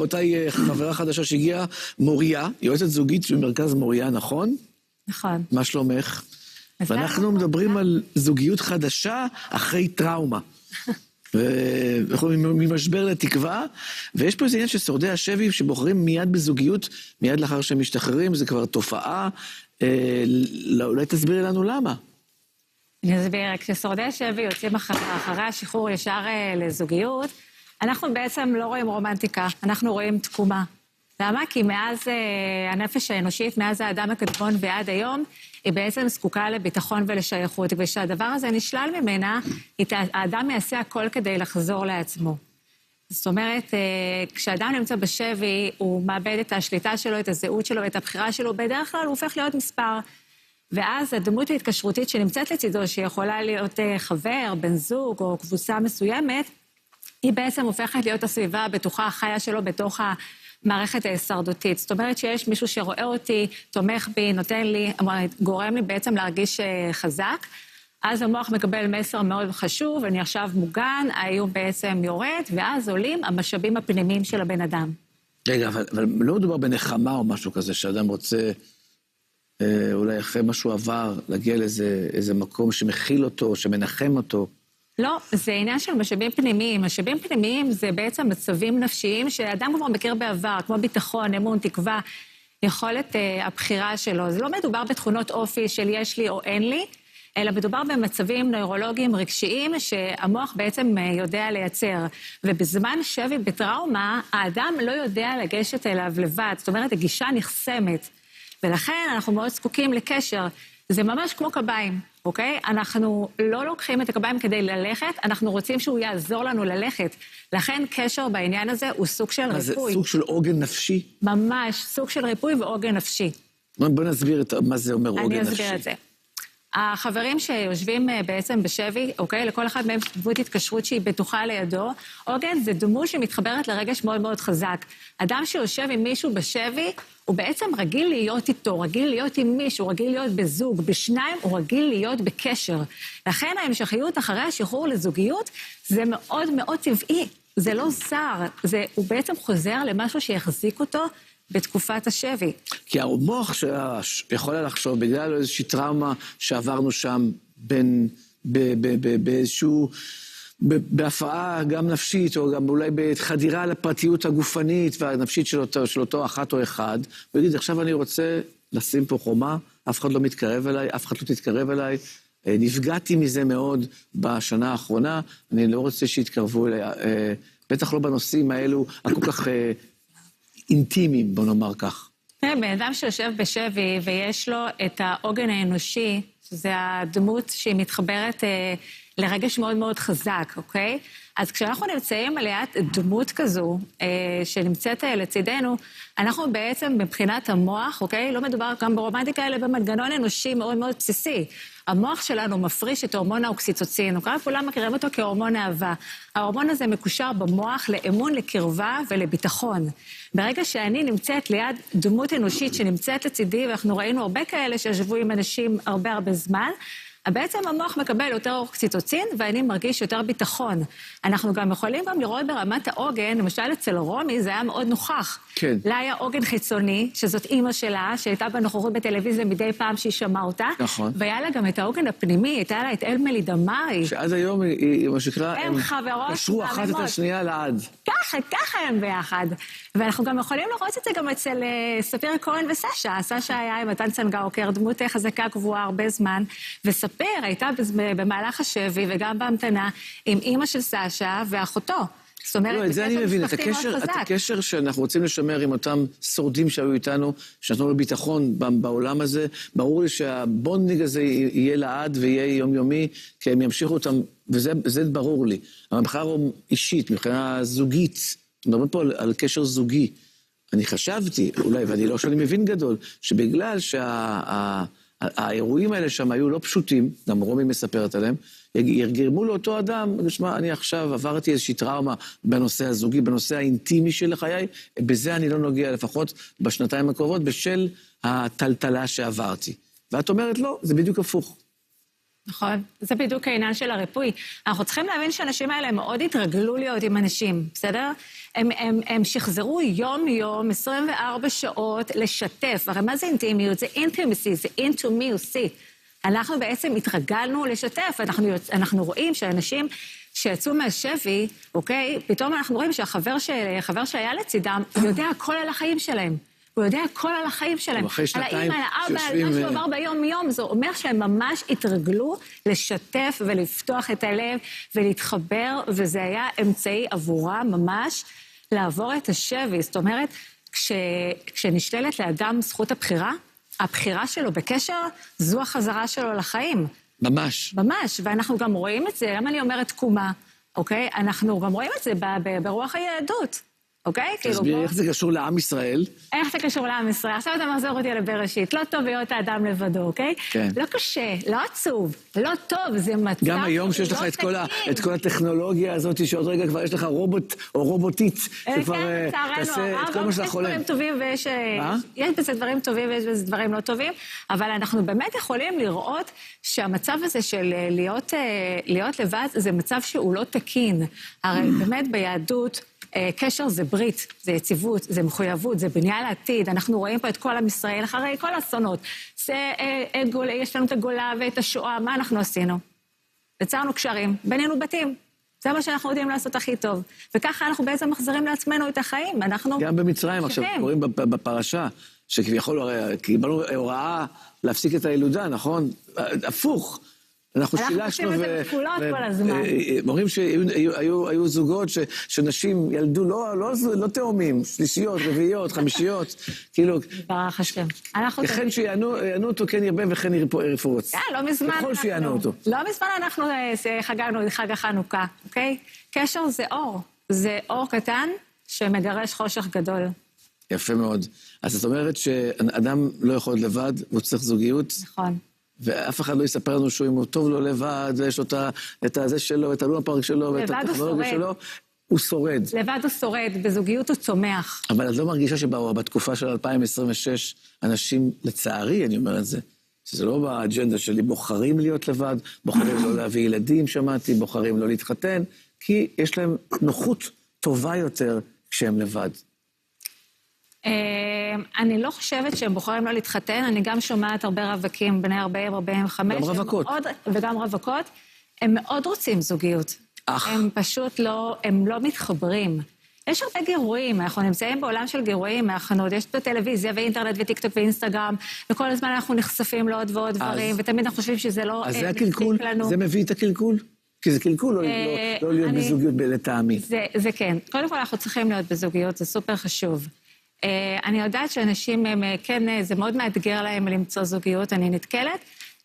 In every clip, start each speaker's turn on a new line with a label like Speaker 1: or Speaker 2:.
Speaker 1: רבותיי, חברה חדשה שהגיעה, מוריה, יועצת זוגית במרכז מוריה, נכון?
Speaker 2: נכון.
Speaker 1: מה שלומך? ואנחנו מדברים על זוגיות חדשה אחרי טראומה. ממשבר לתקווה, ויש פה איזה עניין ששורדי השבי שבוחרים מיד בזוגיות, מיד לאחר שהם משתחררים, זה כבר תופעה. אולי תסבירי לנו למה.
Speaker 2: אני אסביר, כששורדי השבי יוצאים אחרי השחרור ישר לזוגיות, אנחנו בעצם לא רואים רומנטיקה, אנחנו רואים תקומה. למה? כי מאז הנפש האנושית, מאז האדם הקדמון ועד היום, היא בעצם זקוקה לביטחון ולשייכות, וכשהדבר הזה נשלל ממנה, האדם יעשה הכל כדי לחזור לעצמו. זאת אומרת, כשאדם נמצא בשבי, הוא מאבד את השליטה שלו, את הזהות שלו, את הבחירה שלו, בדרך כלל הוא הופך להיות מספר. ואז הדמות ההתקשרותית שנמצאת לצידו, שיכולה להיות חבר, בן זוג או קבוצה מסוימת, היא בעצם הופכת להיות הסביבה הבטוחה, החיה שלו בתוך המערכת ההישרדותית. זאת אומרת שיש מישהו שרואה אותי, תומך בי, נותן לי, גורם לי בעצם להרגיש חזק. אז המוח מקבל מסר מאוד חשוב, אני עכשיו מוגן, האיום בעצם יורד, ואז עולים המשאבים הפנימיים של הבן אדם.
Speaker 1: רגע, אבל לא מדובר בנחמה או משהו כזה, שאדם רוצה, אולי אחרי משהו עבר, להגיע לאיזה מקום שמכיל אותו, שמנחם אותו.
Speaker 2: לא, זה עניין של משאבים פנימיים. משאבים פנימיים זה בעצם מצבים נפשיים שאדם כבר מכיר בעבר, כמו ביטחון, אמון, תקווה, יכולת הבחירה שלו. זה לא מדובר בתכונות אופי של יש לי או אין לי, אלא מדובר במצבים נוירולוגיים רגשיים שהמוח בעצם יודע לייצר. ובזמן שבי בטראומה, האדם לא יודע לגשת אליו לבד, זאת אומרת, הגישה נחסמת. ולכן אנחנו מאוד זקוקים לקשר. זה ממש כמו קביים, אוקיי? אנחנו לא לוקחים את הקביים כדי ללכת, אנחנו רוצים שהוא יעזור לנו ללכת. לכן קשר בעניין הזה הוא סוג של ריפוי.
Speaker 1: זה סוג של עוגן נפשי?
Speaker 2: ממש, סוג של ריפוי ועוגן נפשי.
Speaker 1: בוא נסביר מה זה אומר עוגן נפשי.
Speaker 2: אני אסביר את זה. החברים שיושבים בעצם בשבי, אוקיי? לכל אחד מהם דמות התקשרות שהיא בטוחה לידו. עוגן זה דמות שמתחברת לרגש מאוד מאוד חזק. אדם שיושב עם מישהו בשבי, הוא בעצם רגיל להיות איתו, רגיל להיות עם מישהו, רגיל להיות בזוג, בשניים הוא רגיל להיות בקשר. לכן ההמשכיות אחרי השחרור לזוגיות זה מאוד מאוד טבעי, זה לא זר, הוא בעצם חוזר למשהו שיחזיק אותו בתקופת השבי.
Speaker 1: כי המוח שיכול לחשוב בגלל איזושהי טראומה שעברנו שם באיזשהו, בהפרעה גם נפשית, או גם אולי בחדירה לפרטיות הגופנית והנפשית של אותו אחת או אחד, הוא יגיד, עכשיו אני רוצה לשים פה חומה, אף אחד לא מתקרב אליי, אף אחד לא תתקרב אליי, נפגעתי מזה מאוד בשנה האחרונה, אני לא רוצה שיתקרבו אליי, בטח לא בנושאים האלו, הכל כך אינטימיים, בוא נאמר כך.
Speaker 2: בן אדם שיושב בשבי ויש לו את העוגן האנושי, שזה הדמות שהיא מתחברת לרגש מאוד מאוד חזק, אוקיי? אז כשאנחנו נמצאים על יד דמות כזו שנמצאת לצידנו, אנחנו בעצם מבחינת המוח, אוקיי? לא מדובר גם ברומנטיקה, אלא במנגנון אנושי מאוד מאוד בסיסי. המוח שלנו מפריש את הורמון האוקסיטוצין, אוקיי? כולם מכירים אותו כהורמון אהבה. ההורמון הזה מקושר במוח לאמון, לקרבה ולביטחון. ברגע שאני נמצאת ליד דמות אנושית שנמצאת לצידי, ואנחנו ראינו הרבה כאלה שישבו עם אנשים הרבה זמן, בעצם המוח מקבל יותר אוקסיטוצין, ואני מרגיש יותר ביטחון. אנחנו גם יכולים לראות ברמת העוגן, למשל אצל רומי, זה היה מאוד נוכח.
Speaker 1: כן.
Speaker 2: לה היה עוגן חיצוני, שזאת אימא שלה, שהייתה בנוכחות בטלוויזיה מדי פעם שהיא שמעה אותה.
Speaker 1: נכון.
Speaker 2: והיה לה גם את העוגן הפנימי, הייתה לה את אמילי דמארי.
Speaker 1: שעד היום היא, מה שקרה,
Speaker 2: הם חברות.
Speaker 1: קשרו אחת את השנייה לעד.
Speaker 2: ככה הם ביחד. ואנחנו גם יכולים לראות את זה גם אצל ספיר כהן וסשה. סשה היה עם מתן צנגאוקר, דמות חזקה קבועה הרבה זמן, וספיר הייתה במהלך השבי וגם בהמתנה עם אימא של סשה ואחותו. זאת אומרת,
Speaker 1: לא, את זה אני מבין, את הקשר שאנחנו רוצים לשמר עם אותם שורדים שהיו איתנו, שנתנו לו ביטחון בעולם הזה, ברור לי שהבונדינג הזה יהיה לעד ויהיה יומיומי, כי הם ימשיכו אותם, וזה ברור לי. אבל מבחינה אישית, מבחינה זוגית, מדברים פה על קשר זוגי. אני חשבתי, אולי, ואני לא שאני מבין גדול, שבגלל האירועים האלה שם היו לא פשוטים, גם רומי מספרת עליהם, ירגרמו לאותו אדם, נשמע, אני עכשיו עברתי איזושהי טראומה בנושא הזוגי, בנושא האינטימי של חיי, בזה אני לא נוגע לפחות בשנתיים הקרובות, בשל הטלטלה שעברתי. ואת אומרת, לא, זה בדיוק הפוך.
Speaker 2: נכון, זה בדיוק העניין של הריפוי. אנחנו צריכים להבין שהאנשים האלה מאוד התרגלו להיות עם אנשים, בסדר? הם שחזרו יום-יום, 24 שעות, לשתף. הרי מה זה אינטימיות? זה אינטימסי, זה אינטומיוסי. אנחנו בעצם התרגלנו לשתף. אנחנו רואים שאנשים שיצאו מהשבי, אוקיי? פתאום אנחנו רואים שהחבר שהיה לצידם יודע הכל על החיים שלהם. הוא יודע הכל על החיים שלהם.
Speaker 1: אחרי שנתיים
Speaker 2: על האבא, על מה שהוא עבר ביום-יום. זה אומר שהם ממש התרגלו לשתף ולפתוח את הלב ולהתחבר, וזה היה אמצעי עבורה ממש לעבור את השבי. זאת אומרת, כשנשללת לאדם זכות הבחירה, הבחירה שלו בקשר, זו החזרה שלו לחיים.
Speaker 1: ממש.
Speaker 2: ממש, ואנחנו גם רואים את זה, למה אני אומרת תקומה, אוקיי? אנחנו גם רואים את זה ברוח היהדות. אוקיי?
Speaker 1: תסבירי איך זה קשור לעם ישראל.
Speaker 2: איך זה קשור לעם ישראל? עכשיו אתה מחזיר אותי לבראשית. לא טוב להיות האדם לבדו, אוקיי?
Speaker 1: כן.
Speaker 2: לא קשה, לא עצוב, לא טוב, זה מצב
Speaker 1: גם היום שיש לך את כל הטכנולוגיה הזאת, שעוד רגע כבר יש לך רובוט או רובוטית, שכבר תעשה את כל מה שאתה חולם.
Speaker 2: יש בזה דברים טובים ויש בזה דברים לא טובים, אבל אנחנו באמת יכולים לראות שהמצב הזה של להיות לבד, זה מצב שהוא לא תקין. הרי באמת ביהדות, קשר זה ברית, זה יציבות, זה מחויבות, זה בנייה לעתיד. אנחנו רואים פה את כל עם ישראל, אחרי כל האסונות. יש לנו את הגולה ואת השואה, מה אנחנו עשינו? יצרנו קשרים, בנינו בתים. זה מה שאנחנו יודעים לעשות הכי טוב. וככה אנחנו בעצם מחזירים לעצמנו את החיים.
Speaker 1: גם במצרים, עכשיו קוראים בפרשה, שכביכול קיבלנו הוראה להפסיק את הילודה, נכון? הפוך. אנחנו
Speaker 2: עושים את זה בכפולות כל הזמן.
Speaker 1: אומרים שהיו זוגות שנשים ילדו לא תאומים, שלישיות, רביעיות, חמישיות, כאילו...
Speaker 2: ברח השם.
Speaker 1: וכן שיענו אותו כן ירבה וכן ירפוץ.
Speaker 2: לא מזמן
Speaker 1: ככל שיענו אותו.
Speaker 2: לא מזמן אנחנו חגגנו את חג החנוכה, אוקיי? קשר זה אור. זה אור קטן שמגרש חושך גדול.
Speaker 1: יפה מאוד. אז זאת אומרת שאדם לא יכול להיות לבד, הוא צריך זוגיות.
Speaker 2: נכון.
Speaker 1: ואף אחד לא יספר לנו שהוא אם הוא טוב לו לבד, ויש לו את הזה שלו, את הלונה פארק שלו, ואת הטכנולוגיה שלו, הוא שורד.
Speaker 2: לבד הוא שורד, בזוגיות הוא צומח.
Speaker 1: אבל את לא מרגישה שבתקופה של 2026, אנשים, לצערי, אני אומר את זה, שזה לא באג'נדה שלי, בוחרים להיות לבד, בוחרים לא להביא ילדים, שמעתי, בוחרים לא להתחתן, כי יש להם נוחות טובה יותר כשהם לבד.
Speaker 2: אני לא חושבת שהם בוחרים לא להתחתן, אני גם שומעת הרבה רווקים, בני 40, 45.
Speaker 1: גם רווקות.
Speaker 2: וגם רווקות, הם מאוד רוצים זוגיות. הם פשוט לא, הם לא מתחברים. יש הרבה גירויים, אנחנו נמצאים בעולם של גירויים, יש בטלוויזיה ואינטרנט וטיקטוק ואינסטגרם, וכל הזמן אנחנו נחשפים לעוד ועוד דברים, ותמיד אנחנו חושבים שזה לא
Speaker 1: אז זה הקלקול, זה מביא את הקלקול? כי זה קלקול לא להיות בזוגיות לטעמי.
Speaker 2: זה כן. קודם כל אנחנו צריכים להיות בזוגיות, זה סופר חשוב. אני יודעת שאנשים, כן, זה מאוד מאתגר להם למצוא זוגיות, אני נתקלת.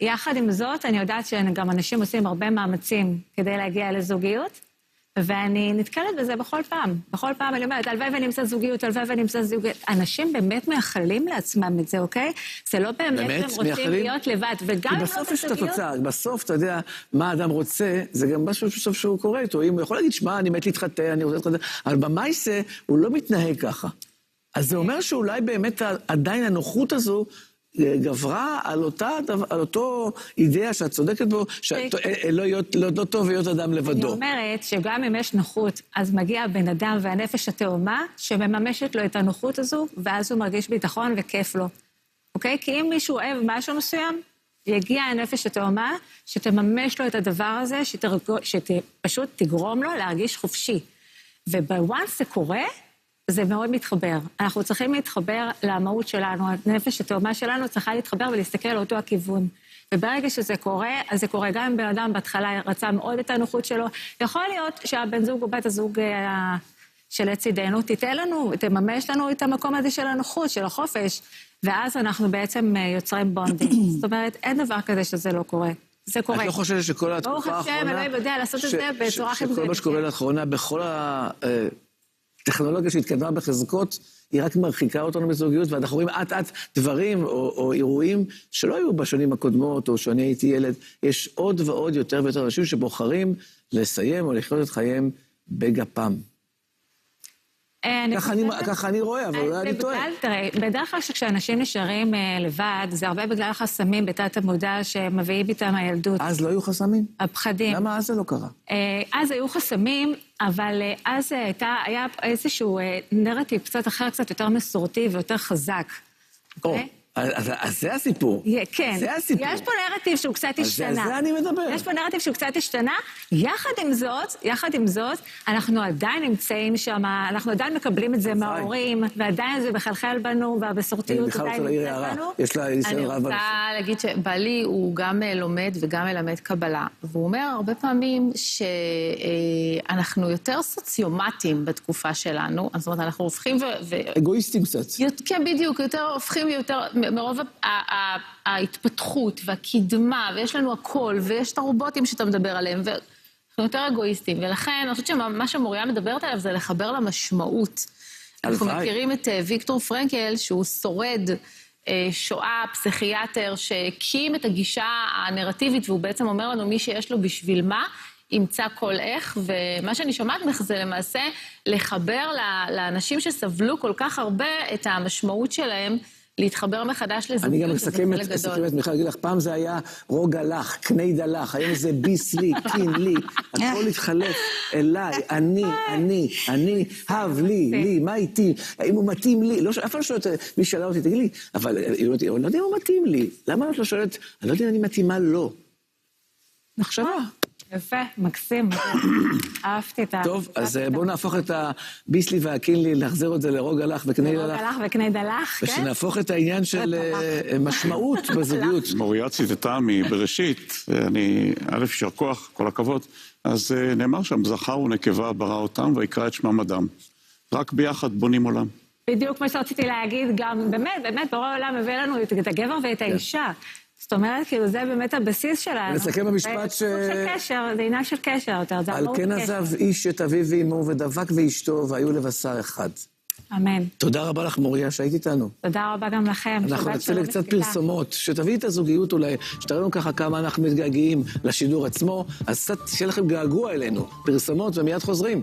Speaker 2: יחד עם זאת, אני יודעת שגם אנשים עושים הרבה מאמצים כדי להגיע לזוגיות, ואני נתקלת בזה בכל פעם. בכל פעם אני אומרת, הלוואי ונמצא זוגיות, הלוואי ונמצא זוגיות. אנשים באמת מייחלים לעצמם את זה, אוקיי? זה לא באמת הם רוצים להיות לבד, וגם אם
Speaker 1: בסוף יש את התוצאה, בסוף אתה יודע מה האדם רוצה, זה גם משהו בסוף שהוא קורא איתו. אם הוא יכול להגיד, שמע, אני מת להתחתן, אני רוצה להתחתן, אבל במייסה הוא לא מתנהג ככה. אז זה אומר שאולי באמת עדיין הנוחות הזו גברה על אותו אידאה שאת צודקת בו, לא טוב להיות אדם לבדו.
Speaker 2: אני אומרת שגם אם יש נוחות, אז מגיע הבן אדם והנפש התאומה, שמממשת לו את הנוחות הזו, ואז הוא מרגיש ביטחון וכיף לו. אוקיי? כי אם מישהו אוהב משהו מסוים, יגיע הנפש התאומה, שתממש לו את הדבר הזה, שפשוט תגרום לו להרגיש חופשי. ובוואנס זה קורה, זה מאוד מתחבר. אנחנו צריכים להתחבר למהות שלנו, הנפש התאומה שלנו צריכה להתחבר ולהסתכל על אותו הכיוון. וברגע שזה קורה, אז זה קורה גם אם בן אדם בהתחלה רצה מאוד את הנוחות שלו. יכול להיות שהבן זוג או בת הזוג שלצידנו תממש לנו את המקום הזה של הנוחות, של החופש, ואז אנחנו בעצם יוצרים בונדים. זאת אומרת, אין דבר כזה שזה לא קורה. זה קורה.
Speaker 1: את לא חושבת שכל התקופה האחרונה...
Speaker 2: ברוך השם, אלוהים יודע לעשות את זה בצורה הכי
Speaker 1: שכל מה שקורה לאחרונה, בכל הטכנולוגיה שהתקדמה בחזקות, היא רק מרחיקה אותנו בזוגיות, ואנחנו רואים עט דברים או אירועים שלא היו בשנים הקודמות, או שאני הייתי ילד. יש עוד ועוד יותר ויותר אנשים שבוחרים לסיים או לחיות את חייהם בגפם. ככה אני רואה, אבל אולי אני טועה.
Speaker 2: תראה, בדרך כלל כשאנשים נשארים לבד, זה הרבה בגלל חסמים בתת המודע שמביאים איתם הילדות.
Speaker 1: אז לא היו חסמים?
Speaker 2: הפחדים.
Speaker 1: למה אז זה לא קרה?
Speaker 2: אז היו חסמים, אבל אז היה איזשהו נרטיב קצת אחר, קצת יותר מסורתי ויותר חזק.
Speaker 1: אוקיי? אז זה הסיפור.
Speaker 2: כן.
Speaker 1: זה הסיפור.
Speaker 2: יש פה נרטיב שהוא קצת השתנה.
Speaker 1: על זה אני מדבר.
Speaker 2: יש פה נרטיב שהוא קצת השתנה. יחד עם זאת, אנחנו עדיין נמצאים שם, אנחנו עדיין מקבלים את זה מההורים, ועדיין זה מחלחל בנו, והבסורתיות עדיין נמצאת בנו.
Speaker 1: יש לה ניסיון רב.
Speaker 3: אני רוצה להגיד שבעלי הוא גם לומד וגם מלמד קבלה, והוא אומר הרבה פעמים שאנחנו יותר סוציומטים בתקופה שלנו, זאת אומרת, אנחנו הופכים
Speaker 1: אגואיסטים קצת.
Speaker 3: כן, בדיוק, הופכים יותר... מרוב ההתפתחות והקדמה, ויש לנו הכל, ויש את הרובוטים שאתה מדבר עליהם, ואנחנו יותר אגואיסטים, ולכן אני חושבת שמה שמוריה מדברת עליו זה לחבר למשמעות. אנחנו מכירים את ויקטור פרנקל, שהוא שורד שואה, פסיכיאטר, שהקים את הגישה הנרטיבית, והוא בעצם אומר לנו מי שיש לו בשביל מה, ימצא כל איך, ומה שאני שומעת ממך זה למעשה לחבר לאנשים שסבלו כל כך הרבה את המשמעות שלהם, להתחבר מחדש לזוגיות.
Speaker 1: אני גם מסכם את מיכל, אגיד לך, פעם זה היה רוגע לך, קניידה לך, היום זה ביס לי, קין לי, הכל התחלף אליי, אני, הב לי, מה איתי, האם הוא מתאים לי, אף לא שואלת, מי שאלה אותי, תגיד לי, אבל אני לא יודע אם הוא מתאים לי, למה את לא שואלת, אני לא יודע אם אני מתאימה לו. מחשבה.
Speaker 2: יפה, מקסים. אהבתי את ה...
Speaker 1: טוב, אז בואו נהפוך את הביסלי והקינלי, להחזיר את זה לרוגע לך וקניידה לך.
Speaker 2: לרוגע לך וקניידה לך, כן?
Speaker 1: ושנהפוך את העניין של משמעות בזוגיות.
Speaker 4: מוריה ציטטה מבראשית, ואני, יישר כוח, כל הכבוד, אז נאמר שם, זכר ונקבה ברא אותם ויקרא את שמם אדם. רק ביחד בונים עולם.
Speaker 2: בדיוק מה שרציתי להגיד, גם באמת, בורא העולם הביא לנו את הגבר ואת האישה. זאת אומרת, כאילו, זה באמת הבסיס שלנו.
Speaker 1: נסכם במשפט
Speaker 2: זה קשר, זה עניין של קשר יותר.
Speaker 1: על כן עזב איש את אביו ואמו ודבק ואשתו, והיו לבשר אחד.
Speaker 2: אמן.
Speaker 1: תודה רבה לך, מוריה, שהיית איתנו.
Speaker 2: תודה רבה גם לכם.
Speaker 1: אנחנו נצא לקצת פרסומות, שתביא את הזוגיות אולי, שתראינו ככה כמה אנחנו מתגעגעים לשידור עצמו, אז קצת שיהיה לכם געגוע אלינו. פרסומות ומיד חוזרים.